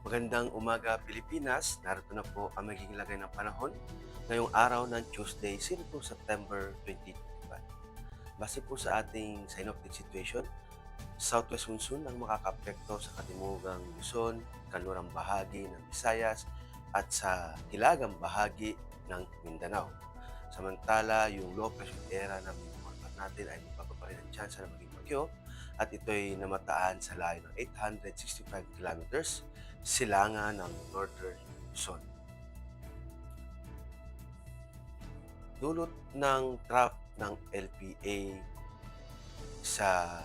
Magandang umaga Pilipinas, narito na po ang magiging lagay ng panahon ngayong araw ng Tuesday, 02 September 2025. Base po sa ating synoptic situation, southwest monsoon ang makakapekto sa katimugang Luzon, kanlurang bahagi ng Visayas at sa hilagang bahagi ng Mindanao. Samantala, yung low pressure area na minumonitor natin ay magbaba pa rin ang tsansa na maging bagyo at ito'y namataan sa layo ng 865 kilometers silangan ng Northern Luzon. Dulot ng trough ng LPA sa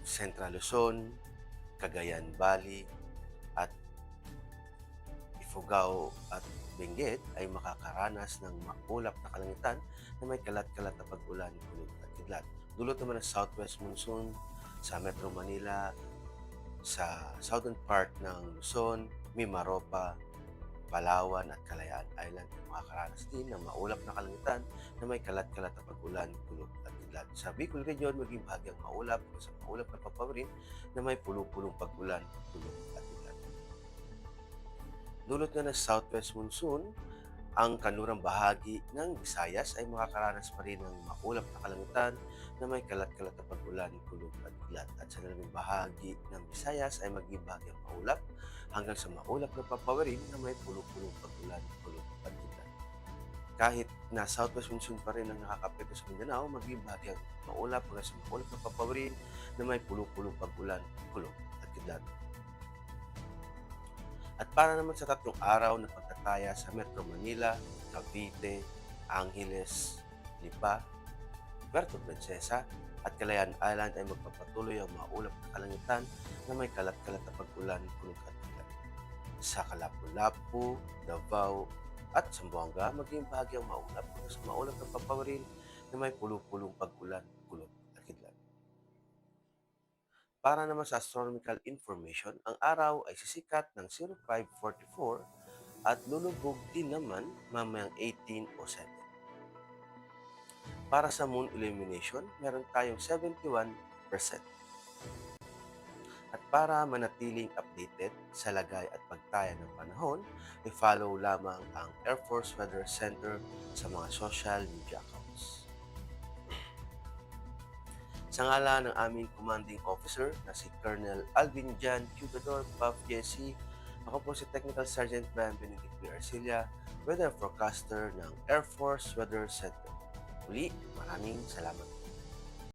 Central Luzon, Cagayan Valley at Ifugao at Benguet ay makakaranas ng maulap na kalangitan na may kalat-kalat na pag-ulan, kulog at kidlat. Dulot naman ng southwest monsoon sa Metro Manila, sa southern part ng Luzon, Mimaropa, Palawan at Kalayaan Island ay makakaranas din ng maulap na kalangitan na may kalat-kalat na pag-ulan, kulog at kidlat. Sa Bicol Region, maging bahagyang maulap o sa maulap na papawirin na may pulo-pulong pag-ulan, kulog at kidlat. Dulot na ng southwest monsoon, ang kanlurang bahagi ng Visayas ay makakaranas pa rin ng maulap na kalangitan na may kalat-kalat na pag-ulan, kulog at kidlat. At sa nalaming bahagi ng Visayas ay maging bahagyang maulap hanggang sa maulap na papawirin na may pulo-pulong pag-ulan, kulog at kidlat. Kahit na southwest monsoon pa rin ang nakakapekto sa Mindanao, maging bahagyang maulap hanggang sa maulap na papawirin na may pulo-pulong pag-ulan, kulog at kidlat. At para naman sa 3 araw na pagtataya sa Metro Manila, Cavite, Angeles, Lipa, Puerto Princesa at Kalayaan Island ay magpapatuloy ang maulap na kalangitan na may kalat-kalat na pag-ulan, kulog at kidlat. Sa Lapu-Lapu, Davao at Zamboanga, maging bahagyang maulap hanggang sa maulap na papawirin na may pulo-pulong pag-ulan, kulog at kidlat. Para naman sa astronomical information, ang araw ay sisikat ng 0544 at lulubog din naman mamayang 18:07. Para sa moon illumination, meron tayong 71%. At para manatiling updated sa lagay at pagtaya ng panahon, i-follow lamang ang Air Force Weather Center sa mga social media accounts. Sa ngala ng aming commanding officer na si Colonel Alvin Jan Cugador, Puff Jesse, ako po si Technical Sergeant Brian Benedict B. Arcilla, Weather Forecaster ng Air Force Weather Center. Muli, maraming salamat.